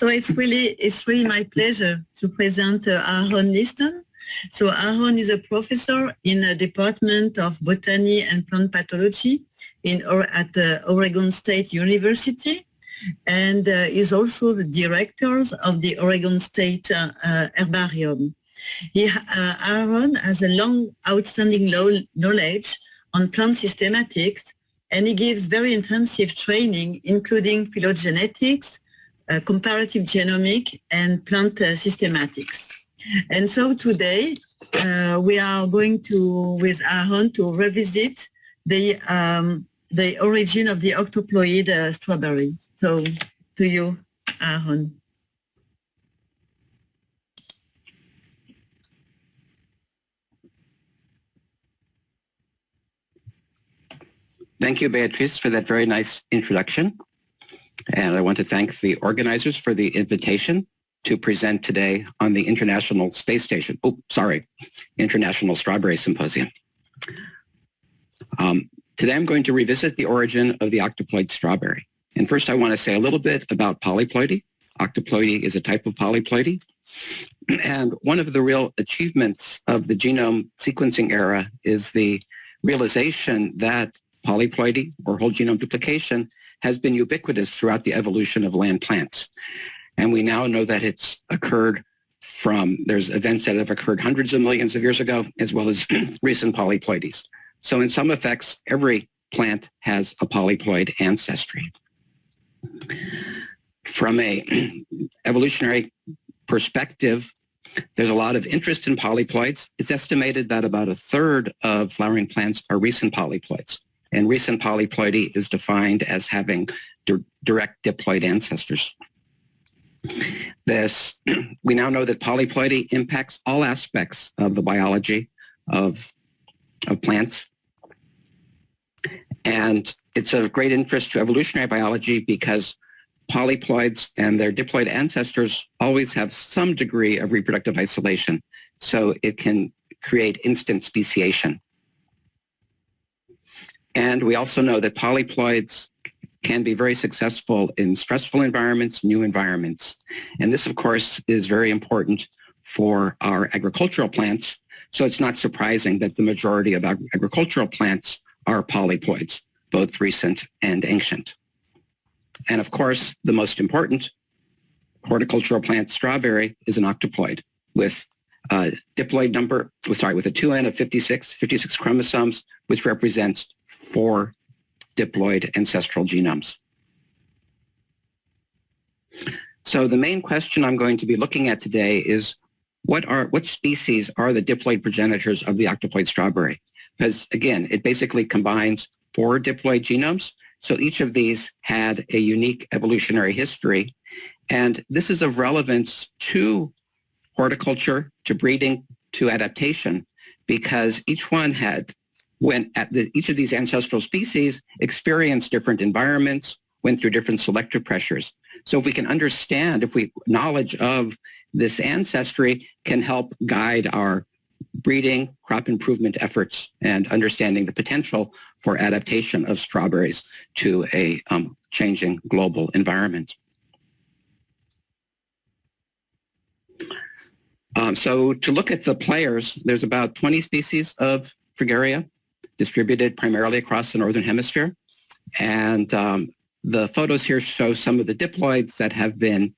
So it's really my pleasure to present Aaron Liston. So Aaron is a professor in the Department of Botany and Plant Pathology at Oregon State University, and is also the director of the Oregon State Herbarium. Aaron has a long, outstanding knowledge on plant systematics, and he gives very intensive training, including phylogenetics, comparative genomics, and plant systematics. And so today we are going to, with Aaron, to revisit the origin of the octoploid strawberry. So to you, Aaron. Thank you, Beatrice, for that very nice introduction. And I want to thank the organizers for the invitation to present today on the International Space Station. International Strawberry Symposium. Today I'm going to revisit the origin of the octoploid strawberry. And first I want to say a little bit about polyploidy. Octoploidy is a type of polyploidy. And one of the real achievements of the genome sequencing era is the realization that polyploidy, or whole genome duplication, has been ubiquitous throughout the evolution of land plants. And we now know that it's occurred there's events that have occurred hundreds of millions of years ago, as well as recent polyploidies. So in some effects, every plant has a polyploid ancestry. From a evolutionary perspective, there's a lot of interest in polyploids. It's estimated that about a third of flowering plants are recent polyploids. And recent polyploidy is defined as having direct diploid ancestors. We now know that polyploidy impacts all aspects of the biology of plants. And it's of great interest to evolutionary biology because polyploids and their diploid ancestors always have some degree of reproductive isolation. So it can create instant speciation. And we also know that polyploids can be very successful in stressful environments, new environments. And this, of course, is very important for our agricultural plants. So it's not surprising that the majority of agricultural plants are polyploids, both recent and ancient. And of course, the most important horticultural plant, strawberry, is an octoploid with a diploid number, with a 2N of 56 chromosomes, which represents 4 diploid ancestral genomes. So the main question I'm going to be looking at today is what species are the diploid progenitors of the octoploid strawberry? Because again, it basically combines 4 diploid genomes. So each of these had a unique evolutionary history. And this is of relevance to horticulture, to breeding, to adaptation, because each one each of these ancestral species experienced different environments, went through different selective pressures. So if we can understand, knowledge of this ancestry can help guide our breeding, crop improvement efforts, and understanding the potential for adaptation of strawberries to a changing global environment. So to look at the players, there's about 20 species of Fragaria distributed primarily across the Northern Hemisphere. And the photos here show some of the diploids that have been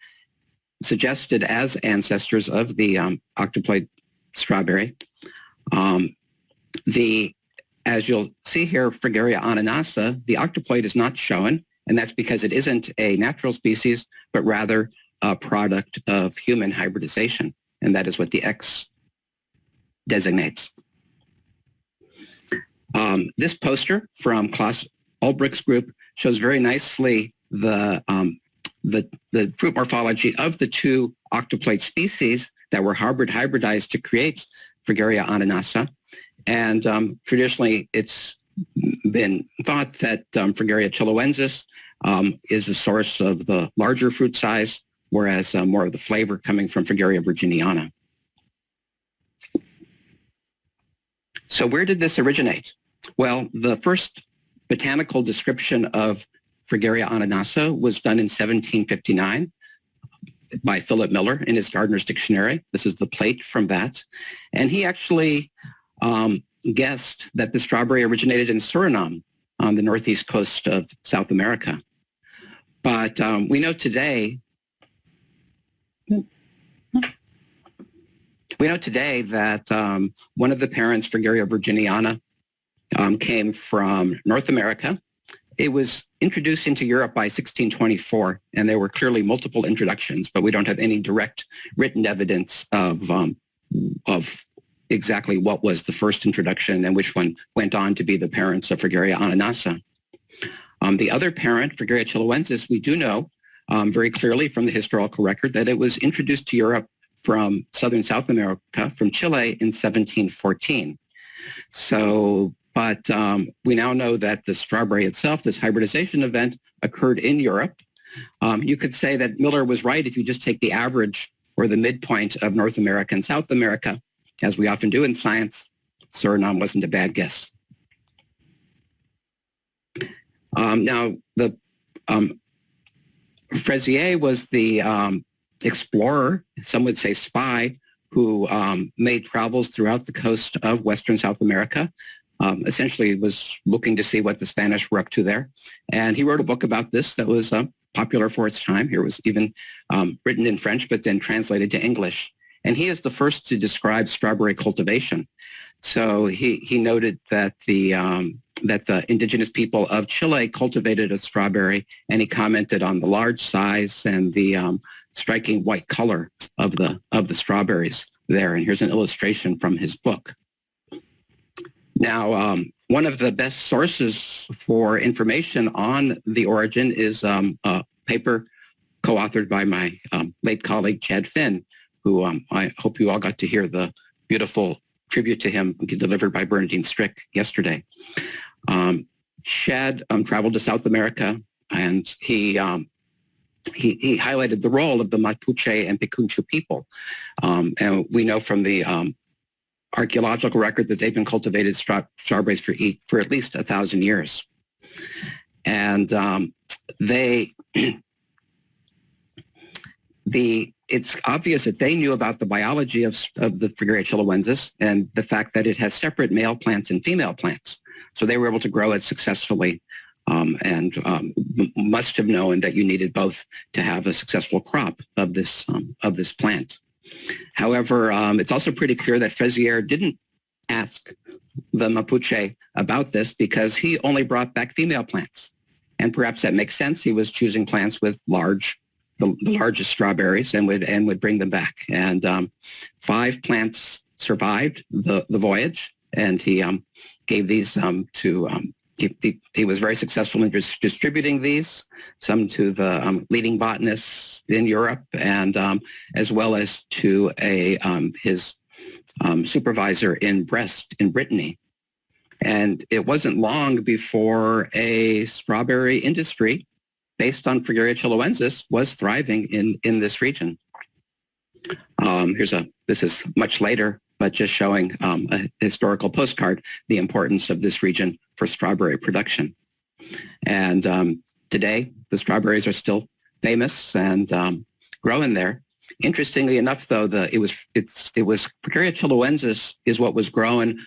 suggested as ancestors of the octoploid strawberry. As you'll see here, Fragaria ananassa, the octoploid is not shown, and that's because it isn't a natural species, but rather a product of human hybridization. And that is what the X designates. This poster from Klaus Ulbricht's group shows very nicely the fruit morphology of the 2 octoploid species that were hybridized to create Fragaria ananassa. And traditionally, it's been thought that Fragaria chiloensis is the source of the larger fruit size, whereas more of the flavor coming from Fragaria virginiana. So where did this originate? Well, the first botanical description of Fragaria ananassa was done in 1759 by Philip Miller in his Gardener's Dictionary. This is the plate from that. And he actually guessed that the strawberry originated in Suriname on the northeast coast of South America. But we know today that one of the parents, Fragaria virginiana, came from North America. It was introduced into Europe by 1624, and there were clearly multiple introductions, but we don't have any direct written evidence of exactly what was the first introduction and which one went on to be the parents of Fragaria ananassa. The other parent, Fragaria chiloensis, we do know very clearly from the historical record that it was introduced to Europe from southern South America, from Chile in 1714. So, but we now know that the strawberry itself, this hybridization event, occurred in Europe. You could say that Miller was right if you just take the average or the midpoint of North America and South America, as we often do in science. Suriname wasn't a bad guess. Now, the Fraisier was the explorer, some would say spy, who made travels throughout the coast of Western South America. Essentially was looking to see what the Spanish were up to there. And he wrote a book about this that was popular for its time. Here was even written in French, but then translated to English. And he is the first to describe strawberry cultivation. So he noted that the indigenous people of Chile cultivated a strawberry, and he commented on the large size and the striking white color of the strawberries there. And here's an illustration from his book. Now, one of the best sources for information on the origin is a paper co-authored by my late colleague, Chad Finn, who I hope you all got to hear the beautiful tribute to him delivered by Bernadine Strick yesterday. Chad traveled to South America, and he highlighted the role of the Mapuche and Picunchu people. And we know from the archaeological record that they've been cultivated strawberries for at least 1,000 years. And it's obvious that they knew about the biology of the Fragaria chiloensis and the fact that it has separate male plants and female plants. So they were able to grow it successfully and must have known that you needed both to have a successful crop of this plant. However, it's also pretty clear that Fraisier didn't ask the Mapuche about this because he only brought back female plants. And perhaps that makes sense. He was choosing plants with the largest strawberries and would bring them back. And 5 plants survived the voyage, and he gave these he was very successful in distributing these, some to the leading botanists in Europe, and as well as to his supervisor in Brest in Brittany. And it wasn't long before a strawberry industry based on Fragaria chiloensis was thriving in this region. This is much later, but just showing a historical postcard, the importance of this region for strawberry production. And today, the strawberries are still famous and growing there. Interestingly enough, though, it was Fragaria chiloensis is what was growing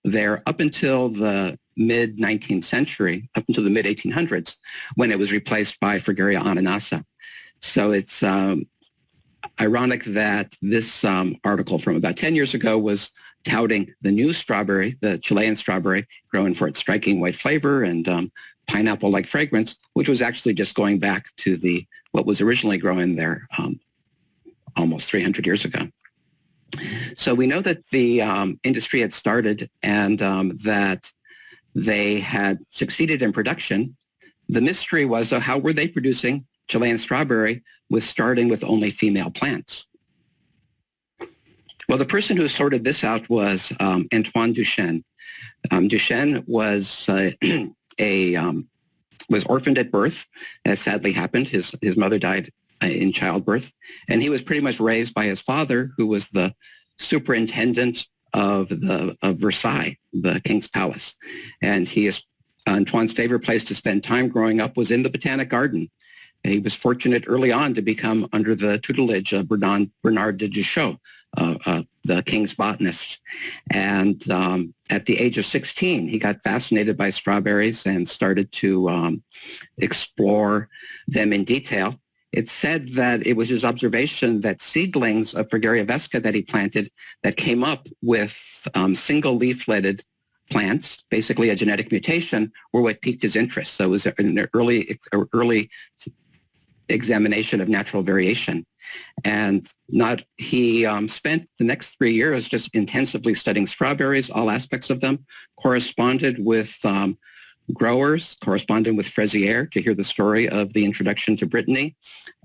there up until the mid-19th century, up until the mid-1800s, when it was replaced by Fragaria ananassa. So it's ironic that this article from about 10 years ago was touting the new strawberry, the Chilean strawberry, grown for its striking white flavor and pineapple-like fragrance, which was actually just going back to what was originally growing there almost 300 years ago. So we know that the industry had started and that they had succeeded in production. The mystery was, how were they producing Chilean strawberry starting with only female plants? Well, the person who sorted this out was Antoine Duchesne. Duchesne was was orphaned at birth. That sadly happened. His mother died in childbirth, and he was pretty much raised by his father, who was the superintendent of Versailles, the king's palace. And Antoine's favorite place to spend time growing up was in the Botanic Garden. He was fortunate early on to become under the tutelage of Bernard de Duchot, the king's botanist. And at the age of 16, he got fascinated by strawberries and started to explore them in detail. It's said that it was his observation that seedlings of Fragaria vesca that he planted that came up with single leafleted plants, basically a genetic mutation, were what piqued his interest. So it was an early examination of natural variation. And he spent the next 3 years just intensively studying strawberries, all aspects of them, corresponded with growers, corresponded with Fraisier to hear the story of the introduction to Brittany,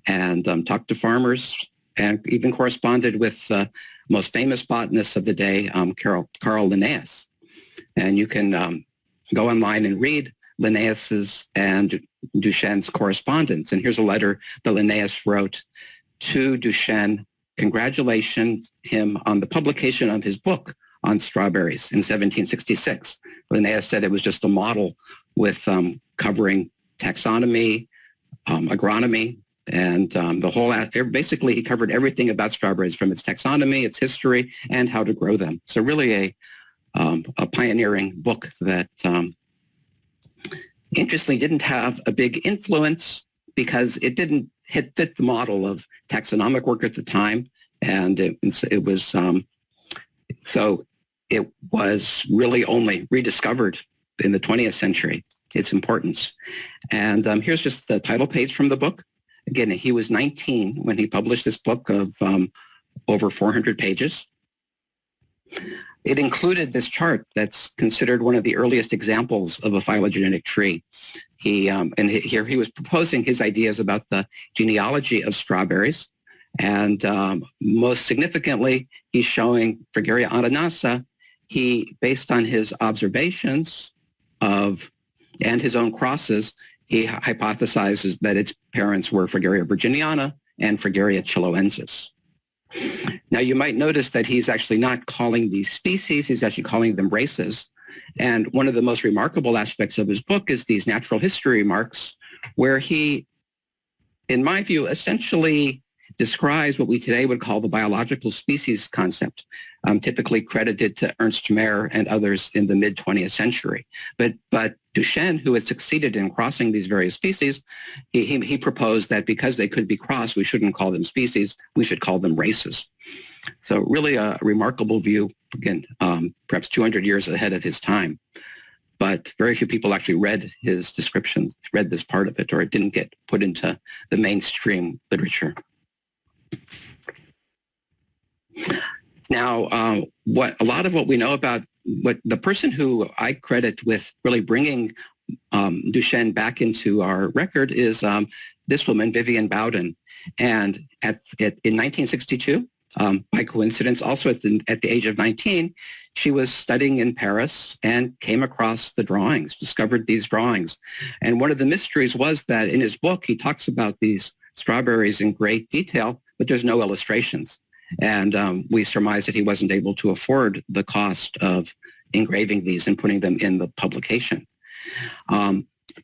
and talked to farmers, and even corresponded with the most famous botanist of the day, Carl Linnaeus. And you can go online and read Linnaeus's and Duchenne's correspondence. And here's a letter that Linnaeus wrote to Duchenne, congratulating him on the publication of his book on strawberries in 1766. Linnaeus said it was just a model with covering taxonomy, agronomy, and the whole, basically he covered everything about strawberries, from its taxonomy, its history, and how to grow them. So really a pioneering book that interestingly didn't have a big influence because it didn't fit the model of taxonomic work at the time, and it was really only rediscovered in the 20th century, its importance. And here's just the title page from the book. Again, he was 19 when he published this book of over 400 pages. It included this chart that's considered one of the earliest examples of a phylogenetic tree. Here he was proposing his ideas about the genealogy of strawberries. And most significantly, he's showing Fragaria ananassa. He, based on his observations and his own crosses, he hypothesizes that its parents were Fragaria virginiana and Fragaria chiloensis. Now, you might notice that he's actually not calling these species, he's actually calling them races. And one of the most remarkable aspects of his book is these natural history remarks, where he, in my view, essentially describes what we today would call the biological species concept, typically credited to Ernst Mayr and others in the mid-20th century. But Duchenne, who had succeeded in crossing these various species, he proposed that because they could be crossed, we shouldn't call them species, we should call them races. So really a remarkable view, again, perhaps 200 years ahead of his time. But very few people actually read his descriptions, read this part of it, or it didn't get put into the mainstream literature. Now, a lot of what we know about what the person who I credit with really bringing Duchenne back into our record is this woman, Vivienne Bowden. And in 1962, by coincidence, also at the age of 19, she was studying in Paris and came across the drawings, discovered these drawings. And one of the mysteries was that in his book, he talks about these strawberries in great detail, but there's no illustrations. And we surmise that he wasn't able to afford the cost of engraving these and putting them in the publication.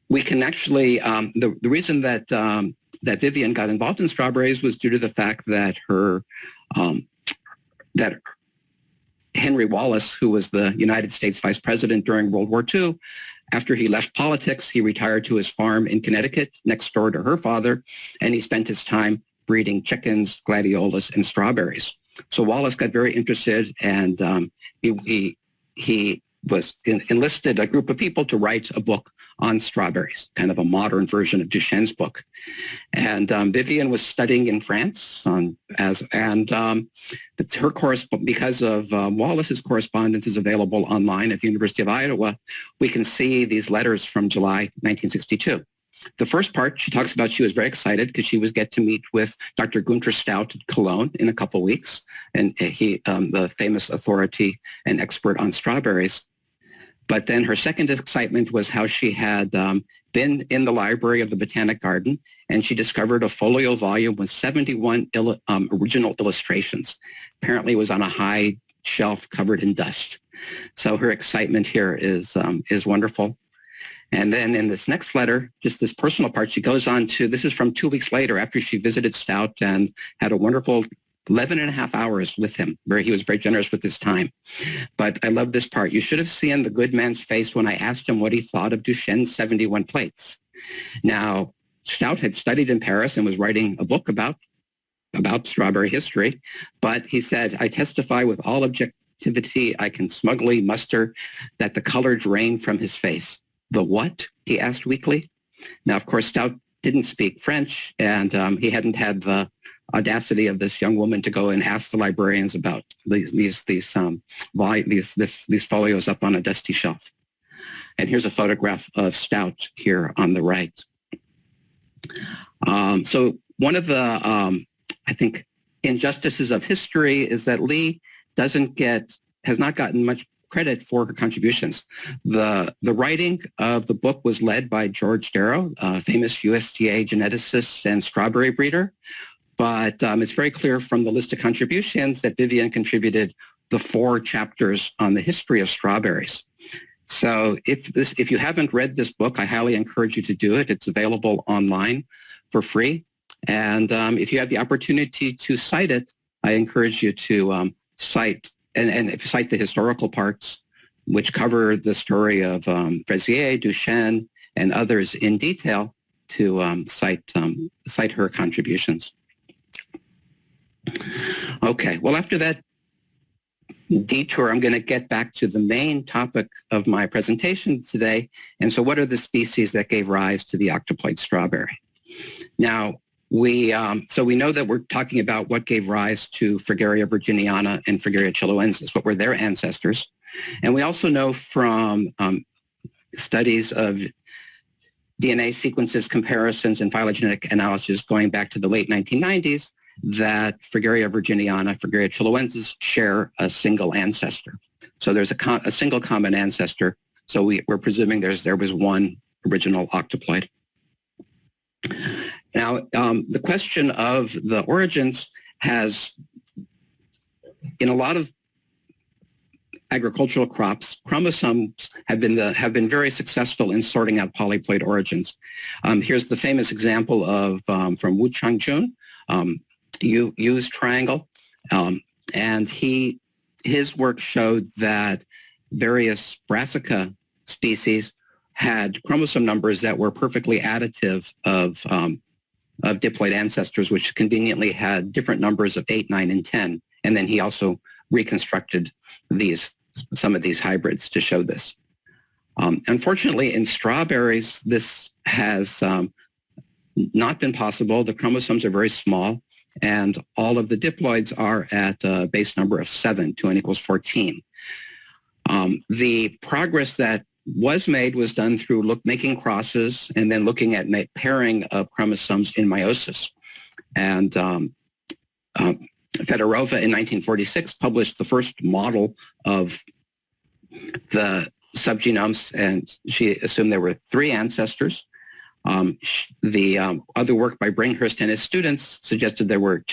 We can actually, the reason that Vivienne got involved in strawberries was due to the fact that that Henry Wallace, who was the United States Vice President during World War II, after he left politics, he retired to his farm in Connecticut next door to her father, and he spent his time breeding chickens, gladiolas, and strawberries. So Wallace got very interested, and he was enlisted a group of people to write a book on strawberries, kind of a modern version of Duchenne's book. And Vivienne was studying in France, her because of Wallace's correspondence is available online at the University of Iowa. We can see these letters from July 1962. The first part, she talks about she was very excited because she was get to meet with Dr. Gunther Stout at Cologne in a couple of weeks, and he, the famous authority and expert on strawberries. But then her second excitement was how she had been in the library of the Botanic Garden, and she discovered a folio volume with 71 original illustrations. Apparently it was on a high shelf covered in dust. So her excitement here is wonderful. And then in this next letter, just this personal part, she goes on to, this is from 2 weeks later after she visited Stout and had a wonderful 11 and a half hours with him, where he was very generous with his time. But I love this part. You should have seen the good man's face when I asked him what he thought of Duchenne's 71 plates. Now, Stout had studied in Paris and was writing a book about strawberry history, but he said, I testify with all objectivity I can smugly muster that the color drained from his face. The what? He asked weakly. Now, of course, Stout didn't speak French, and he hadn't had the audacity of this young woman to go and ask the librarians about these folios up on a dusty shelf. And here's a photograph of Stout here on the right. So one of the, I think, injustices of history is that Lee has not gotten much credit for her contributions. The writing of the book was led by George Darrow, a famous USDA geneticist and strawberry breeder. But it's very clear from the list of contributions that Vivian contributed the 4 chapters on the history of strawberries. So if you haven't read this book, I highly encourage you to do it. It's available online for free. And if you have the opportunity to cite it, I encourage you to cite the historical parts, which cover the story of Fraisier, Duchenne, and others in detail, to cite her contributions. Okay, well, after that detour, I'm going to get back to the main topic of my presentation today. And so what are the species that gave rise to the octoploid strawberry? Now, we know that we're talking about what gave rise to Fragaria virginiana and Fragaria chiloensis, what were their ancestors. And we also know from studies of DNA sequences, comparisons, and phylogenetic analysis going back to the late 1990s, that Fragaria virginiana, Fragaria chiloensis share a single ancestor. So there's a single common ancestor. So we're presuming there was one original octoploid. Now, the question of the origins has, in a lot of agricultural crops, chromosomes have been very successful in sorting out polyploid origins. Here's the famous example of from Wu Changjun, Yu's triangle, and his work showed that various brassica species had chromosome numbers that were perfectly additive of diploid ancestors, which conveniently had different numbers of 8, 9, and 10. And then he also reconstructed some of these hybrids to show this. Unfortunately, in strawberries, this has not been possible. The chromosomes are very small, and all of the diploids are at a base number of 7, 2n equals 14. The progress that was made was done through making crosses and then looking at pairing of chromosomes in meiosis. And Fedorova in 1946 published the first model of the subgenomes, and she assumed there were 3 ancestors. The other work by Bringhurst and his students suggested there were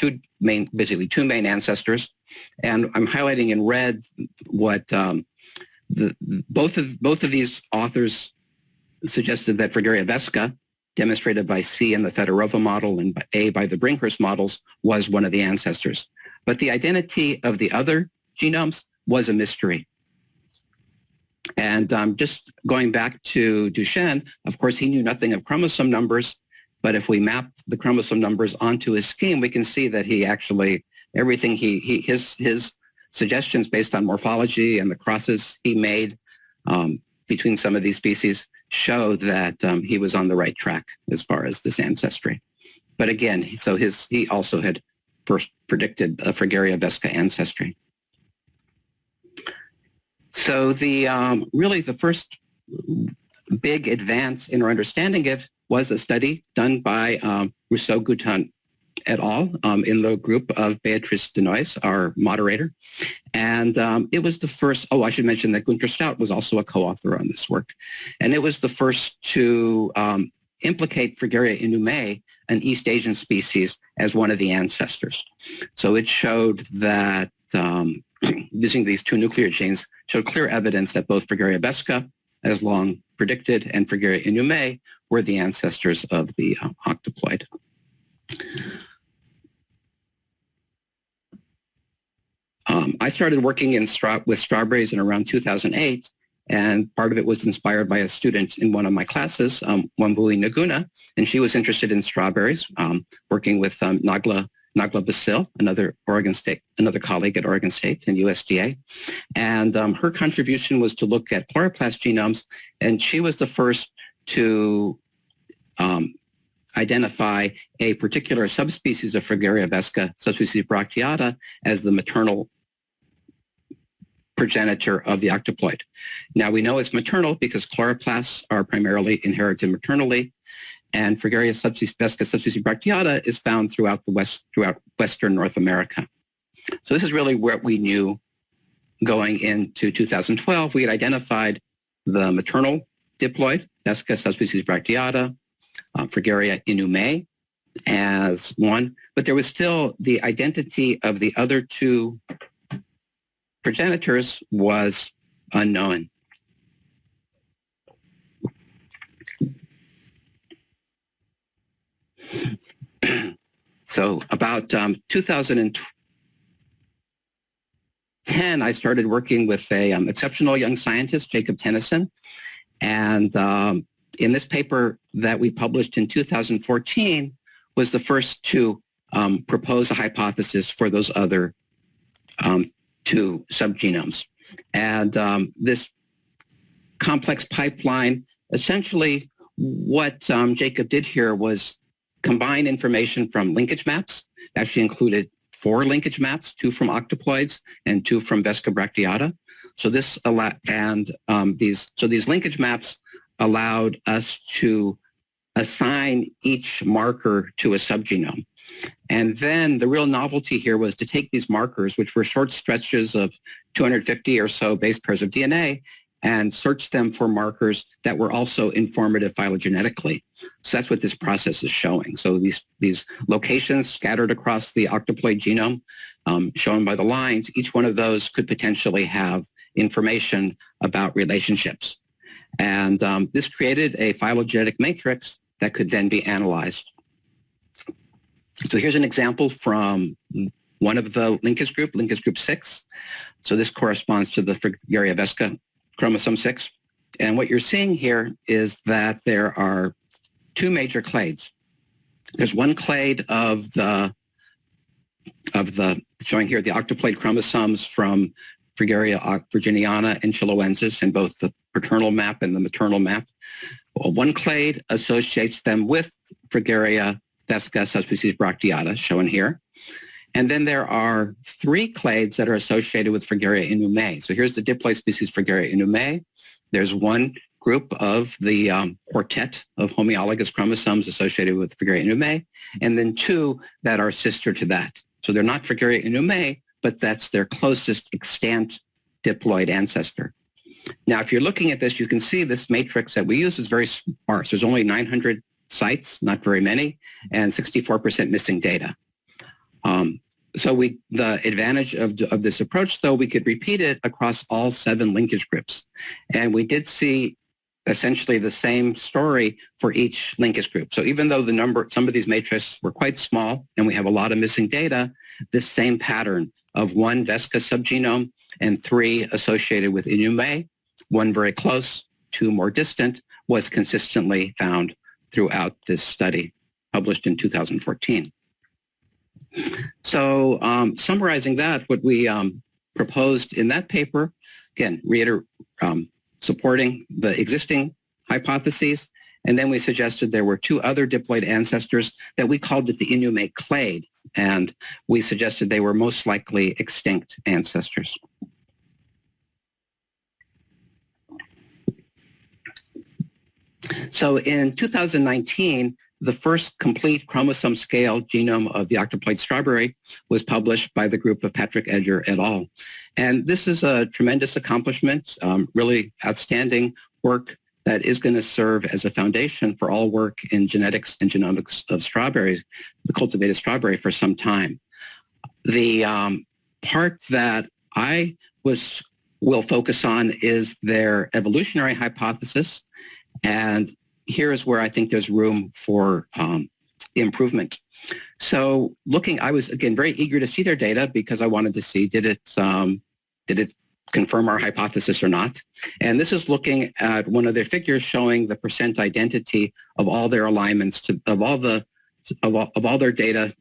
basically two main ancestors. And I'm highlighting in red what both of these authors suggested that Fragaria vesca, demonstrated by C in the Fedorova model and by A by the Bringhurst models, was one of the ancestors. But the identity of the other genomes was a mystery. And just going back to Duchenne, of course, he knew nothing of chromosome numbers, but if we map the chromosome numbers onto his scheme, we can see that he actually, everything his suggestions based on morphology and the crosses he made between some of these species show that he was on the right track as far as this ancestry. But again, he also had first predicted a Fragaria vesca ancestry. So really the first big advance in our understanding of was a study done by Rousseau-Gouton et al. In the group of Beatrice Denoise, our moderator. And it was the first, I should mention that Gunther Stout was also a co-author on this work. And it was the first to implicate Fragaria inumae, an East Asian species, as one of the ancestors. So it showed that using these two nuclear genes showed clear evidence that both Fragaria vesca as long predicted, and Fragaria inumae were the ancestors of the octoploid. I started working with strawberries in around 2008, and part of it was inspired by a student in one of my classes, Wambui Naguna, and she was interested in strawberries, working with Nagla Basil, another colleague at Oregon State and USDA. And her contribution was to look at chloroplast genomes, and she was the first to identify a particular subspecies of Fragaria vesca, subspecies bracteata, as the maternal progenitor of the octoploid. Now we know it's maternal because chloroplasts are primarily inherited maternally, and Fragaria subspecies vesca, subspecies bracteata, is found throughout Western North America. So this is really what we knew going into 2012. We had identified the maternal diploid, vesca, subspecies bracteata, Fragaria inumae as one, but there was still the identity of the other two progenitors was unknown. So about 2010, I started working with a exceptional young scientist, Jacob Tennyson, and in this paper that we published in 2014 was the first to propose a hypothesis for those other two subgenomes. And this complex pipeline, essentially what Jacob did here was combine information from linkage maps, actually included 4 linkage maps, 2 from octoploids and 2 from vesca bracteata. So these linkage maps allowed us to assign each marker to a subgenome. And then the real novelty here was to take these markers, which were short stretches of 250 or so base pairs of DNA, and search them for markers that were also informative phylogenetically. So that's what this process is showing. So these locations scattered across the octoploid genome, shown by the lines, each one of those could potentially have information about relationships. And this created a phylogenetic matrix that could then be analyzed. So here's an example from one of the linkage group 6. So this corresponds to the Fragaria vesca chromosome 6. And what you're seeing here is that there are 2 major clades. There's one clade of the showing here the octoploid chromosomes from Fragaria virginiana and chiloensis in both the paternal map and the maternal map. Well, one clade associates them with Fragaria vesca subspecies bracteata, shown here. And then there are 3 clades that are associated with Fragaria inumae. So here's the diploid species Fragaria inumae. There's one group of the quartet of homologous chromosomes associated with Fragaria inumae, and then 2 that are sister to that. So they're not Fragaria inumae, but that's their closest extant diploid ancestor. Now, if you're looking at this, you can see this matrix that we use is very sparse. There's only 900 sites, not very many, and 64% missing data. So the advantage of this approach, though, we could repeat it across all 7 linkage groups. And we did see essentially the same story for each linkage group. So even though some of these matrices were quite small and we have a lot of missing data, this same pattern of 1 vesca subgenome and 3 associated with inumae, 1 very close, 2 more distant, was consistently found throughout this study published in 2014. So summarizing that, what we proposed in that paper, again, supporting the existing hypotheses, and then we suggested there were 2 other diploid ancestors that we called it the inumae clade, and we suggested they were most likely extinct ancestors. So in 2019, the first complete chromosome scale genome of the octoploid strawberry was published by the group of Patrick Edger et al. And this is a tremendous accomplishment, really outstanding work that is going to serve as a foundation for all work in genetics and genomics of strawberries, the cultivated strawberry, for some time. The part that I was we'll focus on is their evolutionary hypothesis. And here is where I think there's room for improvement. So I was, again, very eager to see their data because I wanted to see, did it confirm our hypothesis or not? And this is looking at one of their figures showing the percent identity of all their alignments of all their data,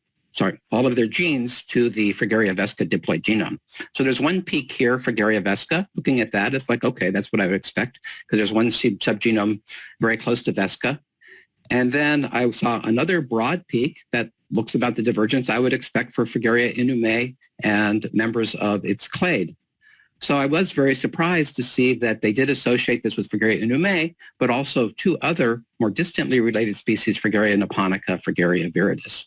all of their genes to the Fragaria vesca diploid genome. So there's one peak here, Fragaria vesca. Looking at that, it's like, okay, that's what I would expect because there's one subgenome very close to vesca. And then I saw another broad peak that looks about the divergence I would expect for Fragaria inume and members of its clade. So I was very surprised to see that they did associate this with Fragaria inume, but also two other more distantly related species, Fragaria niponica, Fragaria viridis.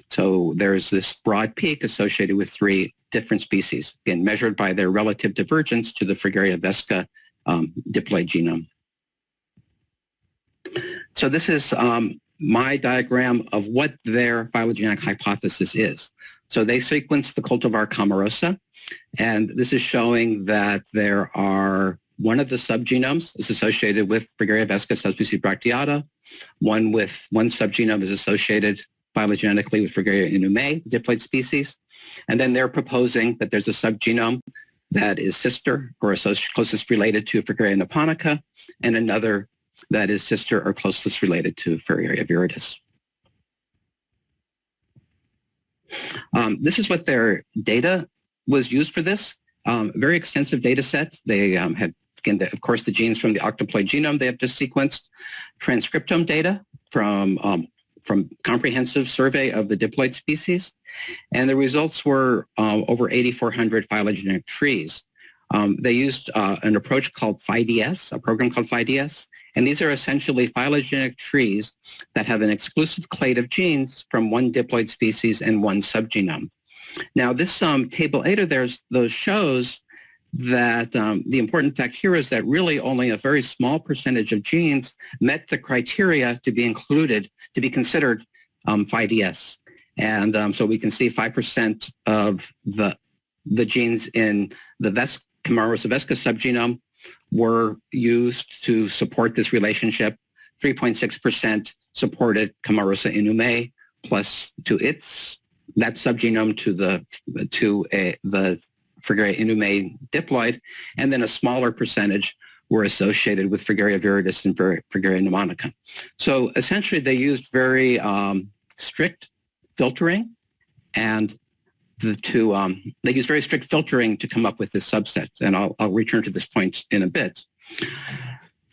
So there's this broad peak associated with three different species, again, measured by their relative divergence to the Fragaria vesca diploid genome. So this is my diagram of what their phylogenetic hypothesis is. So they sequenced the cultivar Camarosa, and this is showing that there are one of the subgenomes is associated with Fragaria vesca subspecies bracteata, one subgenome is associated phylogenetically with Fragaria inume, the diploid species, and then they're proposing that there's a subgenome that is sister or closest related to Fragaria niponica, and another that is sister or closest related to Fragaria viridis. This is what their data was used for this. Very extensive data set. They had, again, of course, the genes from the octoploid genome they have just sequenced, transcriptome data from comprehensive survey of the diploid species, and the results were over 8,400 phylogenetic trees. They used an approach called PhyDS, a program called PhyDS, and these are essentially phylogenetic trees that have an exclusive clade of genes from one diploid species and one subgenome. Now, this table 8 of theirs shows that the important fact here is that really only a very small percentage of genes met the criteria to be included, to be considered PhyDS. And so we can see 5% of the genes in the Camarosa vesca subgenome were used to support this relationship. 3.6% supported Camarosa inume, plus to that subgenome to the Fragaria inume diploid, and then a smaller percentage were associated with Fragaria viridis and Fragaria niponica. So essentially, they used very strict filtering, and they used very strict filtering to come up with this subset, and I'll return to this point in a bit.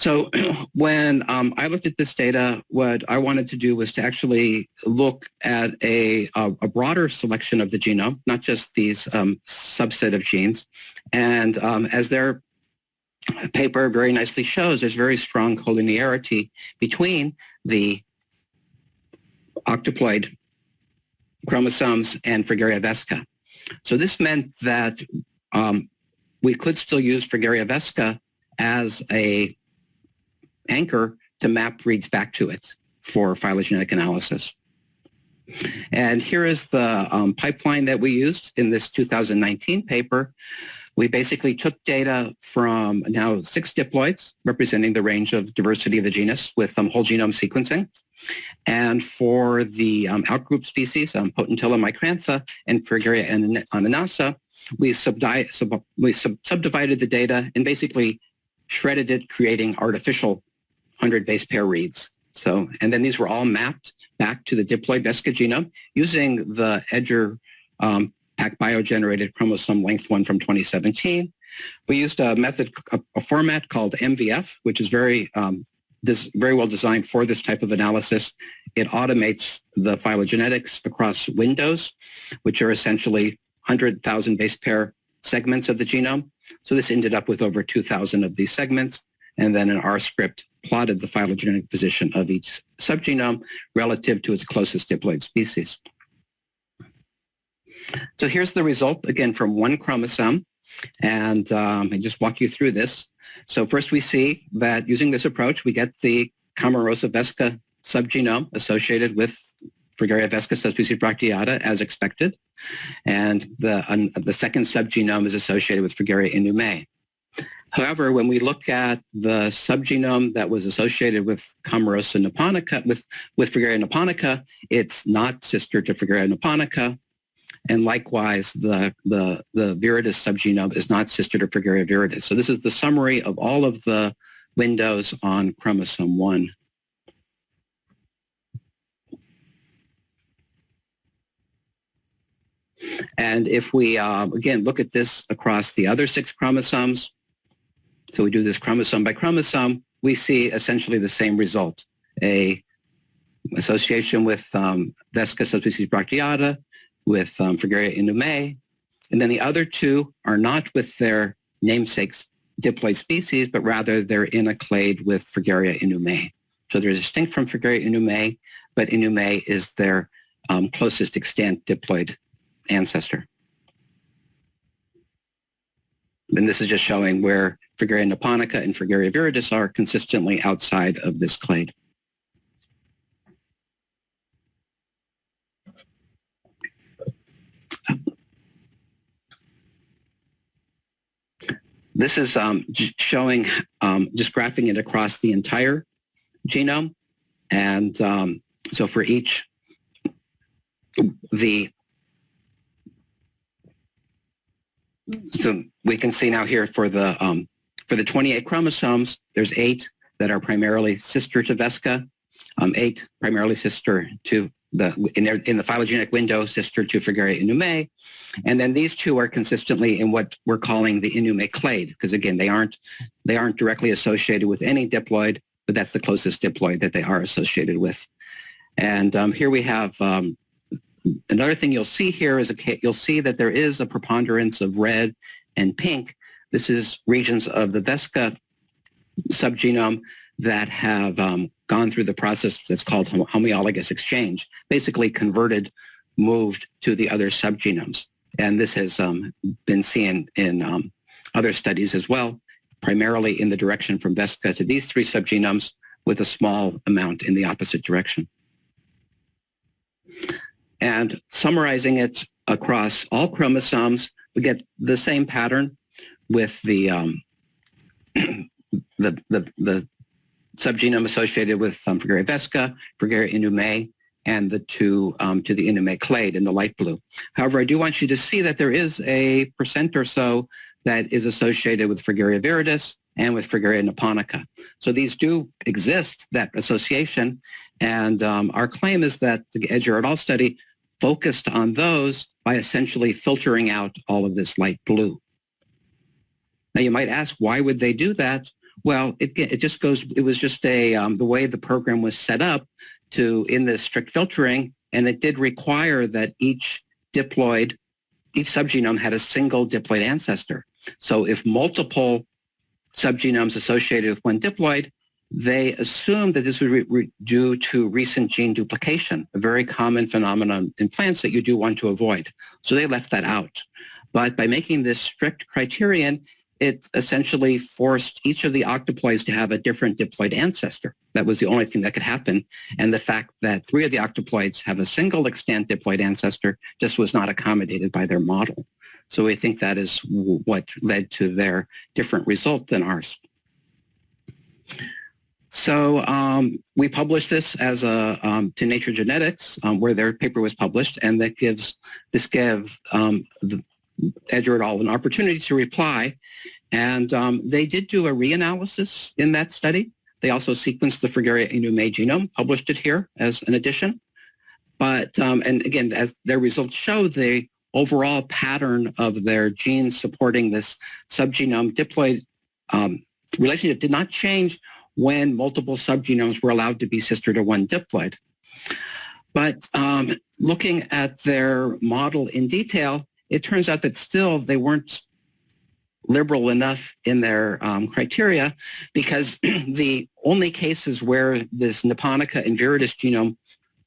So when I looked at this data, what I wanted to do was to actually look at a broader selection of the genome, not just these subset of genes. And as their paper very nicely shows, there's very strong collinearity between the octoploid chromosomes and Fragaria vesca. So this meant that we could still use Fragaria vesca as a anchor to map reads back to it for phylogenetic analysis. And here is the pipeline that we used in this 2019 paper. We basically took data from now 6 diploids, representing the range of diversity of the genus with whole genome sequencing. And for the outgroup species, Potentilla micrantha and Fragaria ananassa, we subdivided the data and basically shredded it, creating artificial 100 base pair reads. So, and then these were all mapped back to the diploid vesca genome using the Edger PacBio generated chromosome length one from 2017. We used a format called MVF, which is very well designed for this type of analysis. It automates the phylogenetics across windows, which are essentially 100,000 base pair segments of the genome. So this ended up with over 2,000 of these segments. And then in our script, plotted the phylogenetic position of each subgenome relative to its closest diploid species. So here's the result, again, from one chromosome. And I just walk you through this. So first we see that using this approach, we get the Camarosa vesca subgenome associated with Fragaria vesca subspecies bracteata as expected. And the second subgenome is associated with Fragaria inume. However, when we look at the subgenome that was associated with Comarosa niponica, with Fragaria niponica, it's not sister to Fragaria niponica. And likewise, the viridis subgenome is not sister to Fragaria viridis. So this is the summary of all of the windows on chromosome 1. And if we, again, look at this across the other 6 chromosomes, so we do this chromosome by chromosome, we see essentially the same result, a association with Vesca subspecies bracteata, with Fragaria inumae, and then the other 2 are not with their namesakes diploid species, but rather they're in a clade with Fragaria inumae. So they're distinct from Fragaria inumae, but inumae is their closest extant diploid ancestor. And this is just showing where Fragaria niponica and Fragaria viridis are consistently outside of this clade. This is showing, just graphing it across the entire genome. And so for each, so we can see now here for the 28 chromosomes, there's 8 that are primarily sister to Vesca, 8 primarily sister to in the phylogenetic window, sister to Fragaria inumae, and then these 2 are consistently in what we're calling the inumae clade, because again, they aren't directly associated with any diploid, but that's the closest diploid that they are associated with. And here we have another thing you'll see here is you'll see that there is a preponderance of red and pink. This is regions of the Vesca subgenome that have gone through the process that's called homologous exchange, basically moved to the other subgenomes. And this has been seen in other studies as well, primarily in the direction from Vesca to these 3 subgenomes, with a small amount in the opposite direction. And summarizing it across all chromosomes, we get the same pattern with the subgenome associated with Fragaria vesca, Fragaria inumae, and the 2 to the inumae clade in the light blue. However, I do want you to see that there is a % or so that is associated with Fragaria viridis and with Fragaria niponica. So these do exist, that association, and our claim is that the Edger et al. Study focused on those by essentially filtering out all of this light blue. Now you might ask, why would they do that? Well, it was just the way the program was set up in this strict filtering, and it did require that each subgenome had a single diploid ancestor. So if multiple subgenomes associated with one diploid, they assumed that this would be due to recent gene duplication, a very common phenomenon in plants that you do want to avoid. So they left that out. But by making this strict criterion, it essentially forced each of the octoploids to have a different diploid ancestor. That was the only thing that could happen. And the fact that 3 of the octoploids have a single extant diploid ancestor just was not accommodated by their model. So we think that is what led to their different result than ours. So we published this as to Nature Genetics, where their paper was published, and this gave the Edger et al. An opportunity to reply, and they did do a reanalysis in that study. They also sequenced the Fragaria inumae genome, published it here as an addition. But, and again, as their results show, the overall pattern of their genes supporting this subgenome diploid relationship did not change when multiple subgenomes were allowed to be sister to one diploid. But looking at their model in detail, it turns out that still they weren't liberal enough in their criteria, because the only cases where this niponica and viridis genome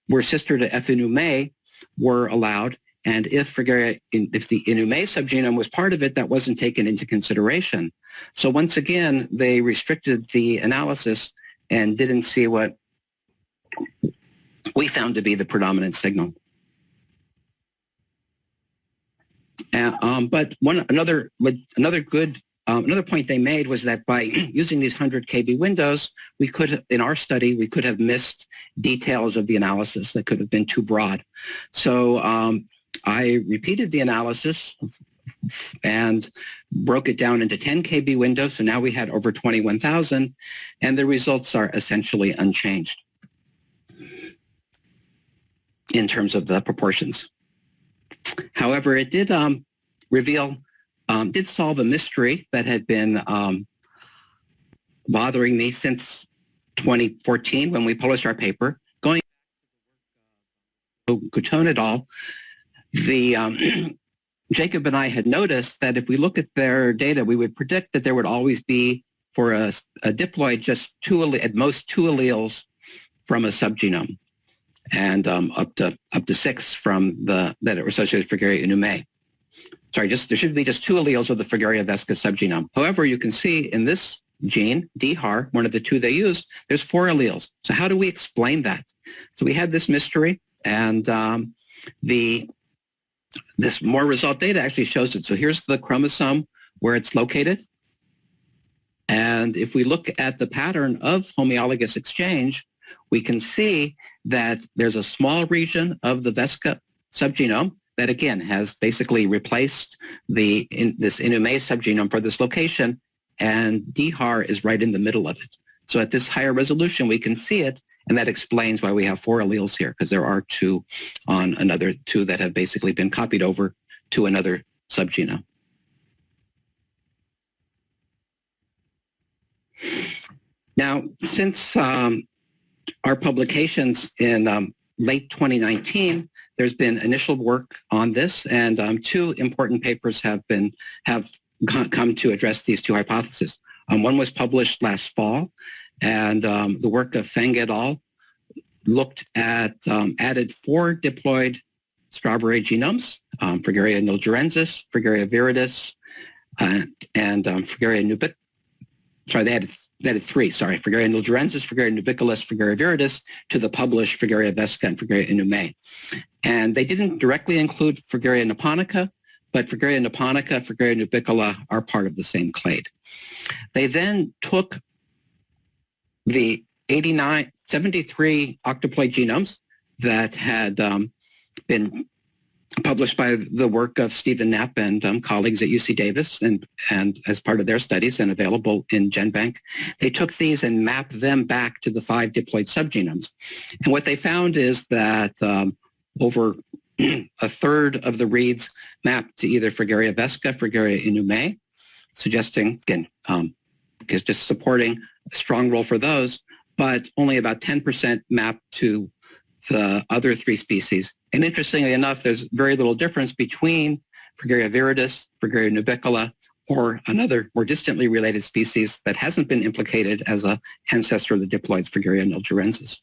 were sister to F. inumae were allowed, and if the inumae subgenome was part of it, that wasn't taken into consideration. So once again, they restricted the analysis and didn't see what we found to be the predominant signal. But another good Another point they made was that by using these 100 kb windows, we could, in our study, we could have missed details of the analysis that could have been too broad. So I repeated the analysis and broke it down into 10 kb windows. So now we had over 21,000, and the results are essentially unchanged in terms of the proportions. However, it did did solve a mystery that had been bothering me since 2014 when we published our paper. Going to Couton et al., Jacob and I had noticed that if we look at their data, we would predict that there would always be, for a diploid, just at most two alleles from a subgenome, and up to 6 from that are associated with Fragaria inumae. Sorry, there should be just 2 alleles of the Fragaria vesca subgenome. However, you can see in this gene, DHAR, one of the 2 they used, there's 4 alleles. So how do we explain that? So we had this mystery, and this more result data actually shows it. So here's the chromosome where it's located. And if we look at the pattern of homologous exchange, we can see that there's a small region of the vesca subgenome that, again, has basically replaced this inumae subgenome for this location, and DHAR is right in the middle of it. So at this higher resolution, we can see it, and that explains why we have 4 alleles here, because there are 2 on another 2 that have basically been copied over to another subgenome. Now, since our publications in late 2019, there's been initial work on this, and 2 important papers have come to address these 2 hypotheses. One was published last fall, and the work of Feng et al. Looked at, added 4 diploid strawberry genomes, Fragaria nilgirensis, Fragaria viridis, and Fragaria nubic. Sorry, they added 3, Fragaria nilgirensis, Fragaria nubiculus, Fragaria viridis, to the published Fragaria vesca and Fragaria inumae. And they didn't directly include Fragaria niponica, but Fragaria niponica, Fragaria nubicula are part of the same clade. They then took the 73 octoploid genomes that had been published by the work of Stephen Knapp and colleagues at UC Davis and as part of their studies and available in GenBank. They took these and mapped them back to the 5 diploid subgenomes. And what they found is that over a third of the reads mapped to either Fragaria vesca, Fragaria inumae, suggesting, again, just supporting a strong role for those, but only about 10% mapped to the other 3 species. And interestingly enough, there's very little difference between Fragaria viridis, Fragaria nubicula, or another more distantly related species that hasn't been implicated as an ancestor of the diploids, Fragaria nilgirensis.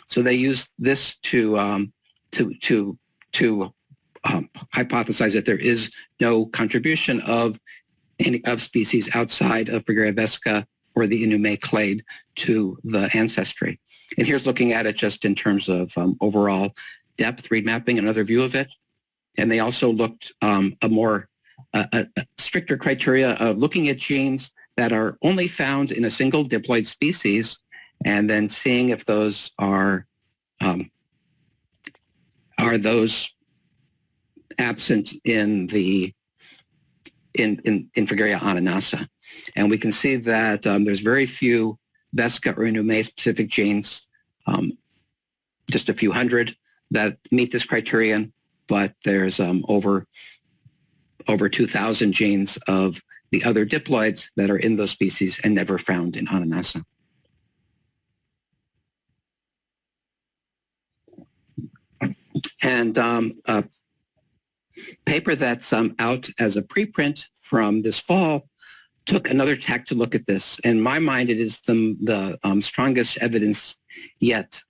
So they used this to hypothesize that there is no contribution of species outside of Fragaria vesca or the inumae clade to the ancestry. And here's looking at it just in terms of overall depth, read mapping, another view of it. And they also looked a stricter criteria of looking at genes that are only found in a single diploid species, and then seeing if those are those absent in Fragaria ananassa. And we can see that there's very few vesca or inumae specific genes, just a few hundred that meet this criterion, but there's over 2,000 genes of the other diploids that are in those species and never found in ananassa. And a paper that's out as a preprint from this fall took another tack to look at this. In my mind, it is the strongest evidence yet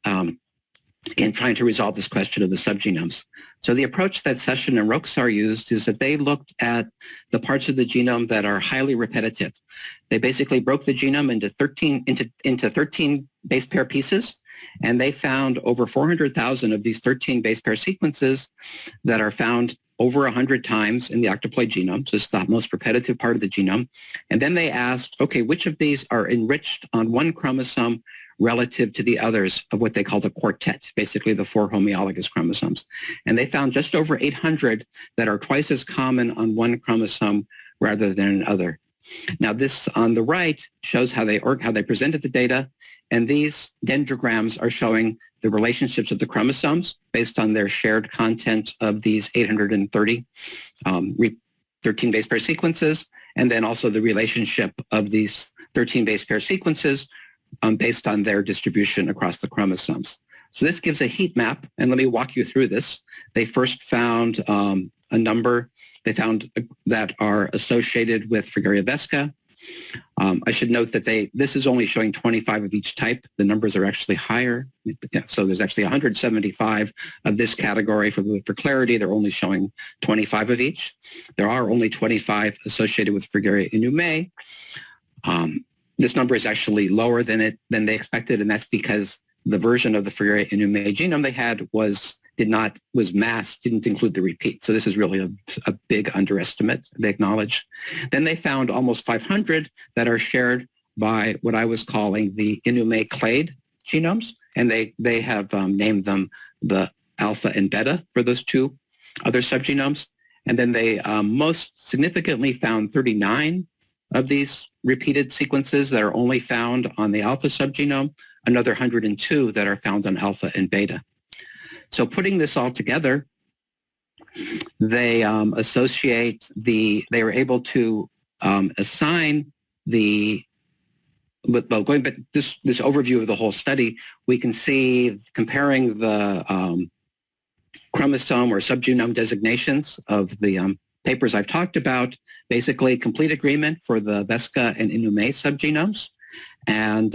in trying to resolve this question of the subgenomes. So the approach that Session and Roksar used is that they looked at the parts of the genome that are highly repetitive. They basically broke the genome into 13 base pair pieces, and they found over 400,000 of these 13 base pair sequences that are found over 100 times in the octoploid genome. So it's the most repetitive part of the genome. And then they asked, okay, which of these are enriched on one chromosome relative to the others of what they called a quartet, basically the 4 homologous chromosomes. And they found just over 800 that are twice as common on one chromosome rather than another. Now, this on the right shows how they presented the data, and these dendrograms are showing the relationships of the chromosomes based on their shared content of these 830 13 base pair sequences, and then also the relationship of these 13 base pair sequences based on their distribution across the chromosomes. So this gives a heat map, and let me walk you through this. They first found a number they found that are associated with Fragaria vesca. I should note that this is only showing 25 of each type. The numbers are actually higher. So there's actually 175 of this category. For clarity, they're only showing 25 of each. There are only 25 associated with Fragaria inumae. This number is actually lower than they expected, and that's because the version of the Fragaria inumae genome they had was masked, didn't include the repeat. So this is really a big underestimate, they acknowledge. Then they found almost 500 that are shared by what I was calling the inumae clade genomes, and they have named them the alpha and beta for those two other subgenomes. And then they most significantly found 39 of these repeated sequences that are only found on the alpha subgenome, another 102 that are found on alpha and beta. So putting this all together, they they were able to assign going back this overview of the whole study, we can see comparing the chromosome or subgenome designations of the papers I've talked about, basically complete agreement for the vesca and inumae subgenomes. And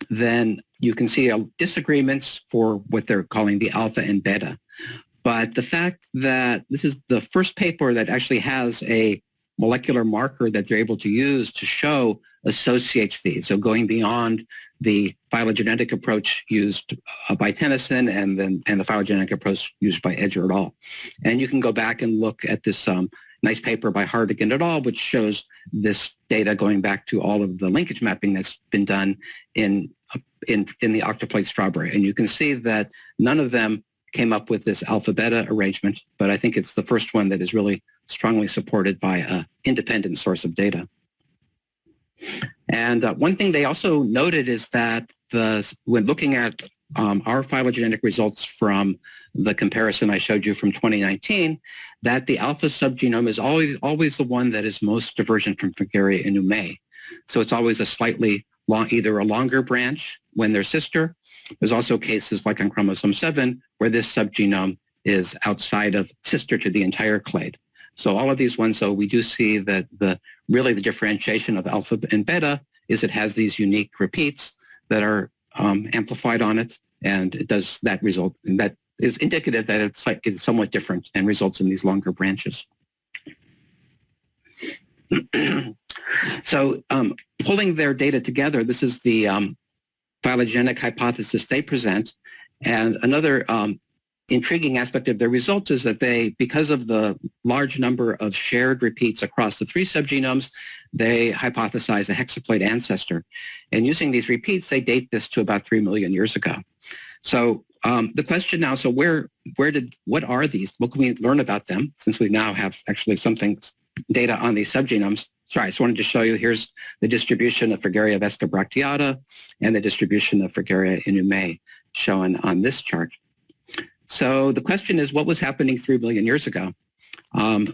then you can see disagreements for what they're calling the alpha and beta. But the fact that this is the first paper that actually has a molecular marker that they're able to use to show associates these, so going beyond the phylogenetic approach used by Tennyson and the phylogenetic approach used by Edger et al. And you can go back and look at this nice paper by Hardigan et al., which shows this data going back to all of the linkage mapping that's been done in the octoploid strawberry. And you can see that none of them came up with this alpha-beta arrangement, but I think it's the first one that is really strongly supported by an independent source of data. And one thing they also noted is that when looking at our phylogenetic results from the comparison I showed you from 2019, that the alpha subgenome is always the one that is most divergent from Fragaria inumae. So it's always a slightly either a longer branch when they're sister. There's also cases like on chromosome 7 where this subgenome is outside of sister to the entire clade. So all of these ones, so we do see that the differentiation of alpha and beta is it has these unique repeats that are amplified on it, and it does that result, and that is indicative that it's somewhat different and results in these longer branches. So pulling their data together, this is the phylogenetic hypothesis they present, and another intriguing aspect of their results is that because of the large number of shared repeats across the 3 subgenomes, they hypothesize a hexaploid ancestor. And using these repeats, they date this to about 3 million years ago. So the question now, so what are these? What can we learn about them since we now have actually data on these subgenomes? Sorry, I just wanted to show you, here's the distribution of Fragaria vesca bracteata and the distribution of Fragaria inumae shown on this chart. So the question is, what was happening 3 million years ago? I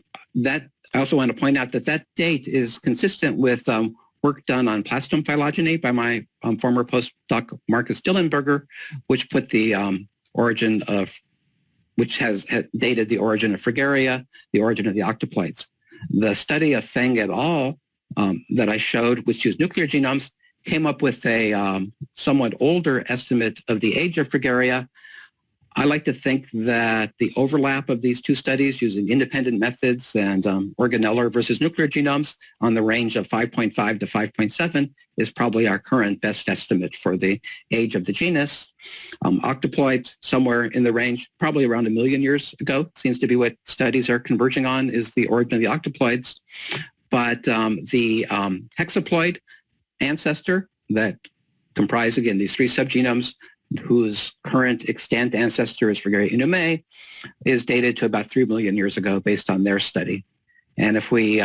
also want to point out that date is consistent with work done on plastome phylogeny by my former postdoc Marcus Dillenberger, which put which has dated the origin of Fragaria, the origin of the octoploids. The study of Feng et al. That I showed, which used nuclear genomes, came up with a somewhat older estimate of the age of Fragaria. I like to think that the overlap of these two studies using independent methods and organellar versus nuclear genomes on the range of 5.5 to 5.7 is probably our current best estimate for the age of the genus. Octoploids, somewhere in the range, probably around 1 million years ago, seems to be what studies are converging on, is the origin of the octoploids. But the hexaploid ancestor that comprise, again, these three subgenomes, whose current extant ancestor is Fragaria inumae, is dated to about 3 million years ago based on their study. And if we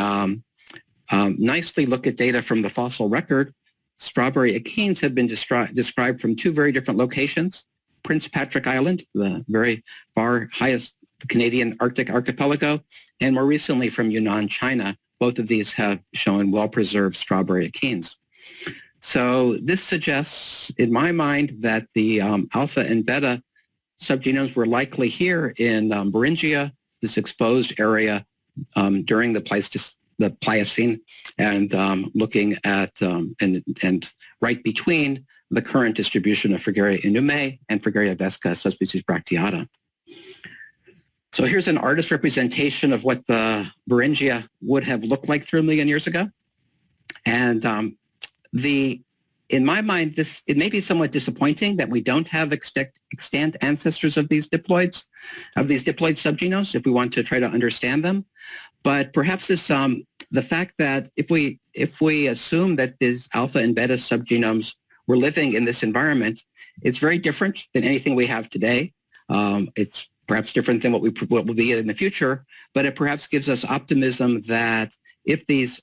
nicely look at data from the fossil record, strawberry achenes have been described from two very different locations: Prince Patrick Island, the very far highest Canadian Arctic archipelago, and more recently from Yunnan, China. Both of these have shown well-preserved strawberry achenes. So this suggests, in my mind, that the alpha and beta subgenomes were likely here in Beringia, this exposed area during the Pliocene, and looking at and right between the current distribution of Fragaria inumae and Fragaria vesca, subspecies bracteata. So here's an artist representation of what the Beringia would have looked like 3 million years ago, and in my mind, it may be somewhat disappointing that we don't have extant ancestors of these diploid subgenomes if we want to try to understand them. But perhaps this, the fact that if we assume that these alpha and beta subgenomes were living in this environment, it's very different than anything we have today. It's perhaps different than what will be in the future, but it perhaps gives us optimism that if these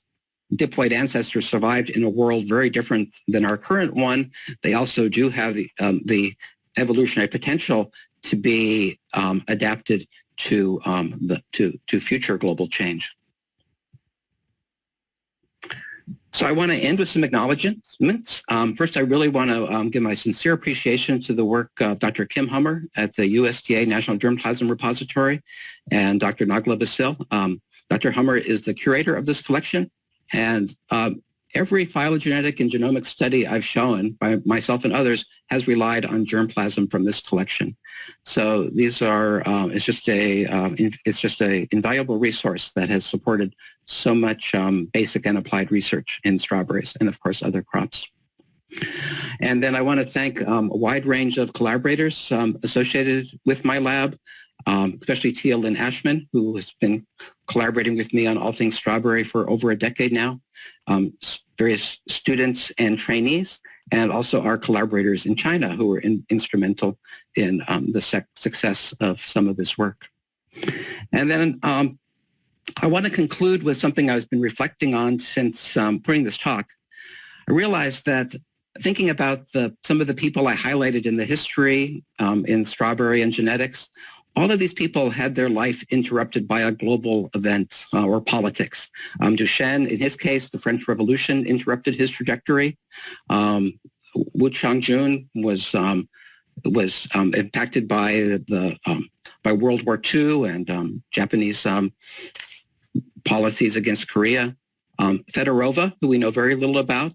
diploid ancestors survived in a world very different than our current one, they also do have the evolutionary potential to be adapted to future global change. So I want to end with some acknowledgements. First, I really want to give my sincere appreciation to the work of Dr. Kim Hummer at the USDA National Germplasm Repository and Dr. Nagla Basil. Dr. Hummer is the curator of this collection. And every phylogenetic and genomic study I've shown by myself and others has relied on germplasm from this collection. So these are it's just a invaluable resource that has supported so much basic and applied research in strawberries and of course other crops. And then I want to thank a wide range of collaborators associated with my lab, especially Tia Lynn Ashman, who has been collaborating with me on all things strawberry for over a decade now, various students and trainees, and also our collaborators in China who were instrumental in the success of some of this work. And then I want to conclude with something I've been reflecting on since putting this talk. I realized that thinking about some of the people I highlighted in the history in strawberry and genetics, all of these people had their life interrupted by a global event or politics. Duchenne, in his case, the French Revolution interrupted his trajectory. Wu Changjun was impacted by World War II and Japanese policies against Korea. Fedorova, who we know very little about,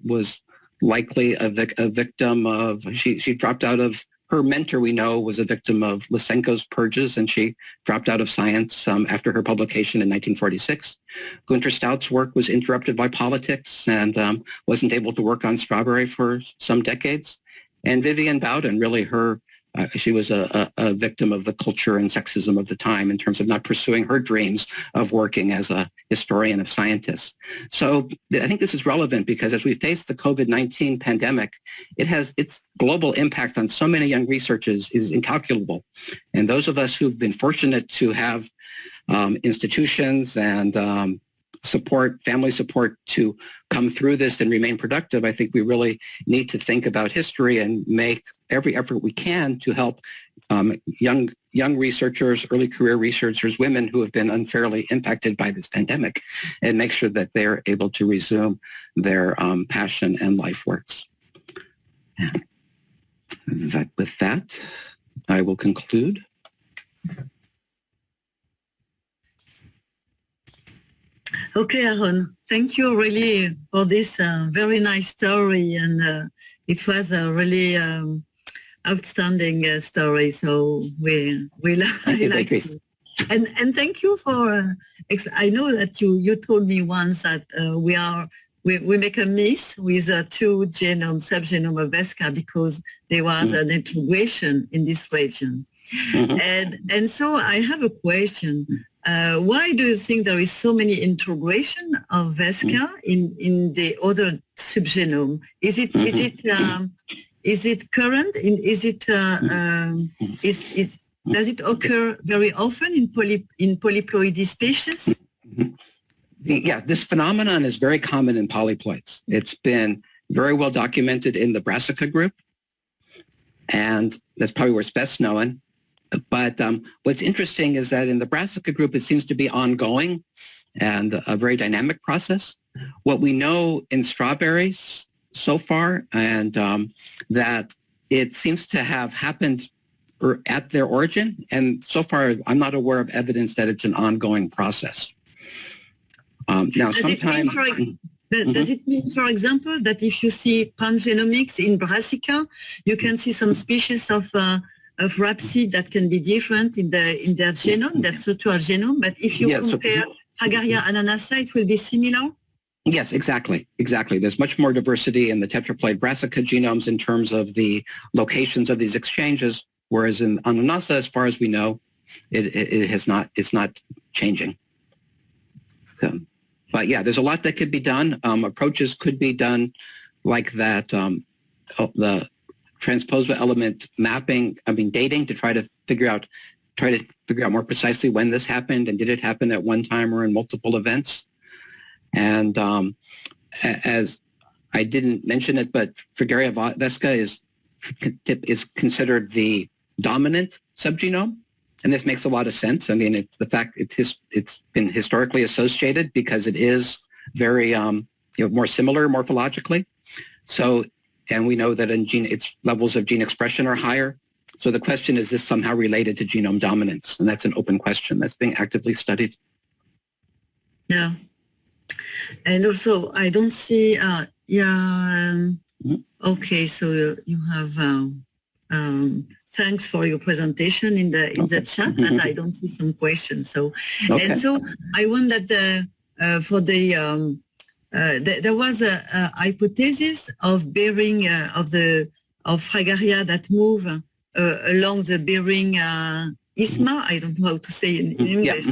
was likely a victim of, she dropped out of, her mentor, we know, was a victim of Lysenko's purges, and she dropped out of science after her publication in 1946. Gunter Stout's work was interrupted by politics and wasn't able to work on strawberry for some decades. And Vivian Bowden, really she was a victim of the culture and sexism of the time in terms of not pursuing her dreams of working as a historian of scientists. So I think this is relevant because as we face the COVID-19 pandemic, its global impact on so many young researchers is incalculable. And those of us who've been fortunate to have institutions and family support to come through this and remain productive, I think we really need to think about history and make every effort we can to help young researchers, early career researchers, women who have been unfairly impacted by this pandemic, and make sure that they're able to resume their passion and life works. And with that, I will conclude. Okay, Aaron, thank you really for this very nice story, and it was really outstanding story. So Thank I you, like Beatrice. it. And thank you for. I know that you told me once that we make a miss with two subgenome of Vesca because there was an integration in this region. And so I have a question. Why do you think there is so many integration of Vesca in the other subgenome? Is it current? Does it occur very often in polyploidy species? Yeah, this phenomenon is very common in polyploids. It's been very well documented in the Brassica group, and that's probably where it's best known. But what's interesting is that in the Brassica group, it seems to be ongoing and a very dynamic process. What we know in strawberries so far, and that it seems to have happened at their origin, and so far I'm not aware of evidence that it's an ongoing process. Now, sometimes... Does it mean, for example, that if you see pangenomics in Brassica, you can see some species of rhapsid that can be different in their genome, their structural genome, but if you compare Fragaria ananassa, it will be similar? Yes, exactly. There's much more diversity in the tetraploid Brassica genomes in terms of the locations of these exchanges, whereas in ananassa, as far as we know, it's not changing. So, but yeah, there's a lot that could be done. Approaches could be done like that, the transposer element mapping, dating to try to figure out more precisely when this happened and did it happen at one time or in multiple events. And as I didn't mention it, but Fragaria vesca is considered the dominant subgenome. And this makes a lot of sense. I mean, it's the fact it's been historically associated because it is very more similar morphologically. So, and we know that in its levels of gene expression are higher. So the question is this somehow related to genome dominance? And that's an open question that's being actively studied. Yeah. And also, I don't see, okay, so you have, thanks for your presentation in the chat, but I don't see some questions. So, and so I wonder that there was a hypothesis of Bering of Fragaria that move along the Bering Isthmus. I don't know how to say in English.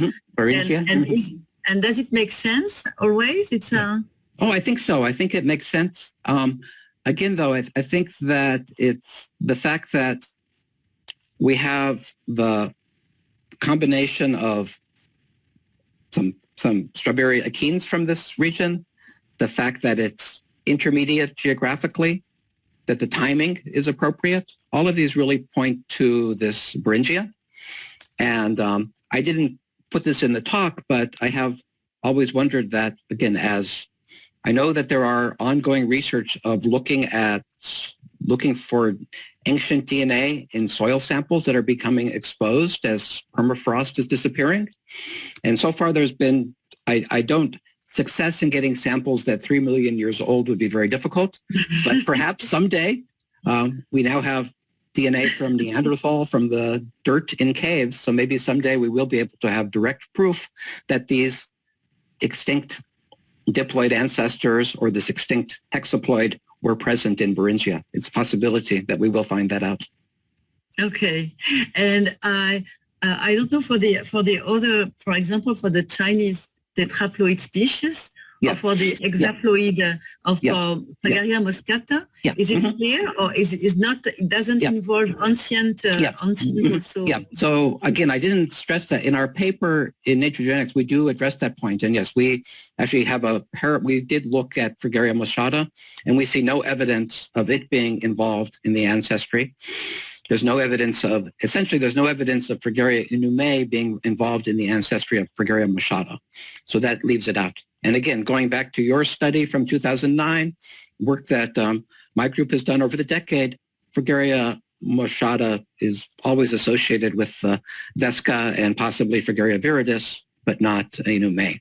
And does it make sense always? It's Oh, I think so. I think it makes sense. Again, though, I think that it's the fact that we have the combination of some strawberry achenes from this region, the fact that it's intermediate geographically, that the timing is appropriate. All of these really point to this Beringia. And I didn't put this in the talk, but I have always wondered that, again, as I know that there are ongoing research of looking for ancient DNA in soil samples that are becoming exposed as permafrost is disappearing. And so far there's been, success in getting samples that 3 million years old would be very difficult, but perhaps someday we now have DNA from Neanderthal, from the dirt in caves. So maybe someday we will be able to have direct proof that these extinct diploid ancestors or this extinct hexaploid were present in Beringia. It's a possibility that we will find that out. Okay, and I don't know for the other, for example, for the Chinese tetraploid species, or for the hexaploid of Fragaria moscata, is it clear, or is it not? It doesn't involve ancient also. Yeah. So again, I didn't stress that in our paper in Nature Genetics. We do address that point, and yes, we actually have we did look at Fragaria moscata, and we see no evidence of it being involved in the ancestry. There's no evidence of Fragaria inumae being involved in the ancestry of Fragaria moscata. So that leaves it out. And again, going back to your study from 2009, work that my group has done over the decade, Fragaria moscata is always associated with vesca and possibly Fragaria viridis, but not inumae.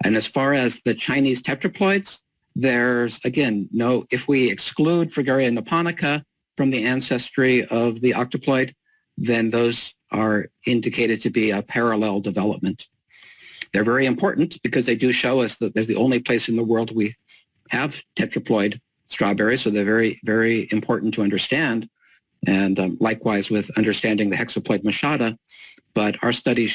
And as far as the Chinese tetraploids, there's, again, if we exclude Fragaria niponica, from the ancestry of the octoploid, then those are indicated to be a parallel development. They're very important because they do show us that they're the only place in the world we have tetraploid strawberries, so they're very, very important to understand. And likewise with understanding the hexaploid machata, but our studies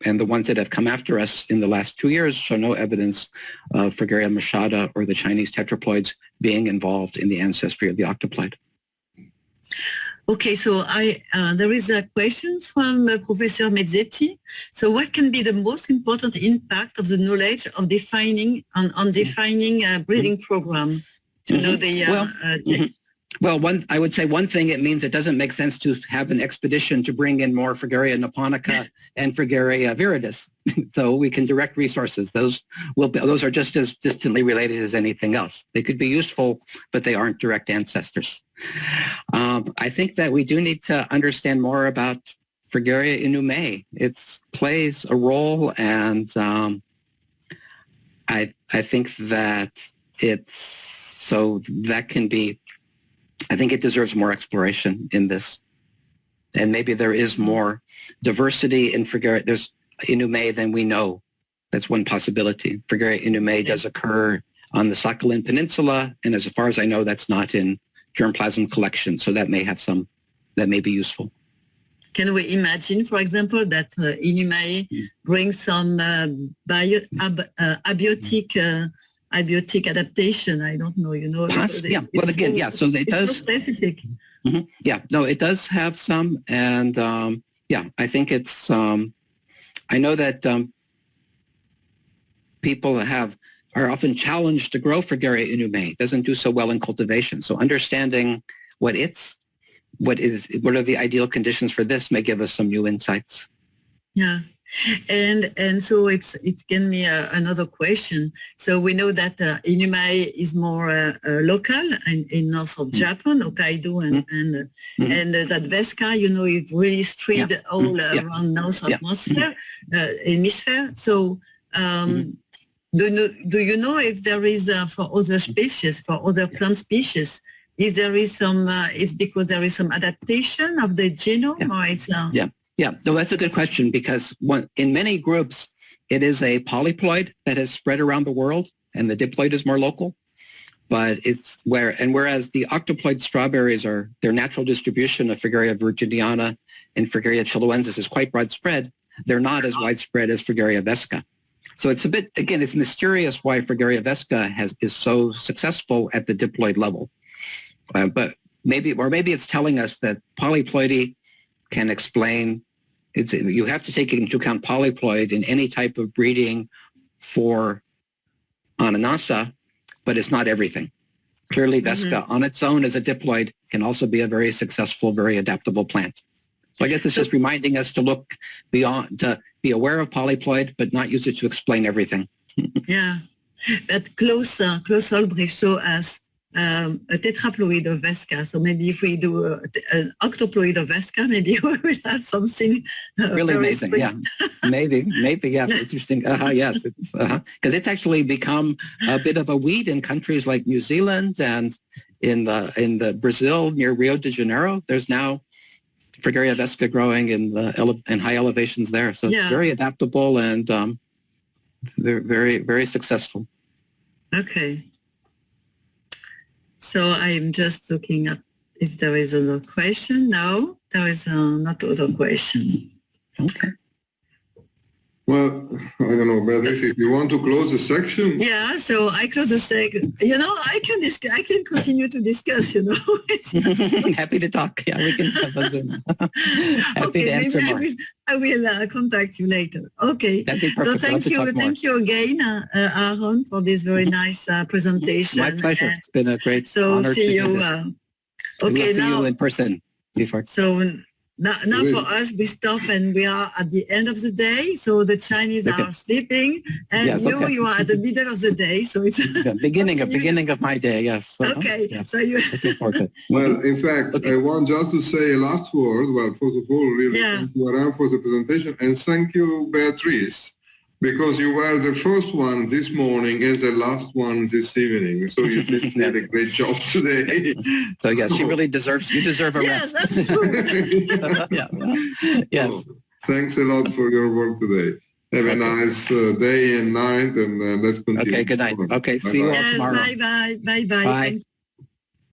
and the ones that have come after us in the last 2 years show no evidence of Fragaria machata or the Chinese tetraploids being involved in the ancestry of the octoploid. Okay, so there is a question from Professor Mezzetti. So what can be the most important impact of the knowledge of defining on defining a breeding program to know the Well, I would say one thing, it means it doesn't make sense to have an expedition to bring in more Fragaria niponica and Fragaria viridis. So we can direct resources. Those are just as distantly related as anything else. They could be useful, but they aren't direct ancestors. I think that we do need to understand more about Fragaria inumae. It plays a role, and I think that I think it deserves more exploration in this. And maybe there is more diversity in Fragaria inumae than we know. That's one possibility. Fragaria inumae does occur on the Sakhalin Peninsula, and as far as I know, that's not in germplasm collection, so that may be useful. Can we imagine, for example, that inumae brings some abiotic adaptation? I don't know, Yeah, well, again, so it does. So specific. Mm-hmm. Yeah, no, it does have some, and I think it's. I know that people are often challenged to grow Fragaria inumae. It doesn't do so well in cultivation. So understanding what are the ideal conditions for this may give us some new insights. Yeah. And so it's given me another question. So we know that inumae is more local in north of Japan, Hokkaido, and that Vesca, it really spread all around north hemisphere. So do you know if there is for other species, for other plant species, it's because there is some adaptation of the genome, or it's Yeah, no, that's a good question, because in many groups, it is a polyploid that has spread around the world, and the diploid is more local. But whereas the octoploid strawberries their natural distribution of Fragaria virginiana and Fragaria chiloensis is quite widespread, they're not as widespread as Fragaria vesca. So it's it's mysterious why Fragaria vesca is so successful at the diploid level. But maybe it's telling us that polyploidy can explain. You have to take into account polyploid in any type of breeding for Ananassa, but it's not everything. Clearly, Vesca on its own as a diploid can also be a very successful, very adaptable plant. So I guess it's just reminding us to look beyond, to be aware of polyploid, but not use it to explain everything. Yeah, but Klaus Olbrich showed us a tetraploid of Vesca. So maybe if we do an octoploid of Vesca, maybe we will have something really amazing. Yeah, maybe, yeah, interesting. Yes, because it's actually become a bit of a weed in countries like New Zealand and in the Brazil near Rio de Janeiro. There's now Fragaria vesca growing in high elevations there. So it's very adaptable and very, very successful. Okay. So I'm just looking up if there is another question. No, there is not other question. Okay. Well, I don't know, Beatrice, if you want to close the section. Yeah, so I close the section. I can continue to discuss, Happy to talk. Yeah, we can have a Zoom. Happy to answer more. I will contact you later. Okay. That'd be perfect. So thank you again, Aaron, for this very nice presentation. My pleasure. It's been a great honor see to do you. this. We'll see you in person before. So now for us, we stop and we are at the end of the day. So the Chinese are sleeping, and you are at the middle of the day. So it's beginning of my day. Yes. So, okay. Yes. So you. Well, in fact, I want just to say a last word. Well, first of all, really thank you, Aaron, for the presentation, and thank you, Beatrice, because you were the first one this morning and the last one this evening. So you did a great job today. So yes, you deserve a Yes, rest. that's true. Yeah. Yes. So, thanks a lot for your work today. Have a nice day and night, and let's continue. Okay, good night. Okay, see you all Yes, tomorrow. bye-bye. Bye-bye. Bye. Thank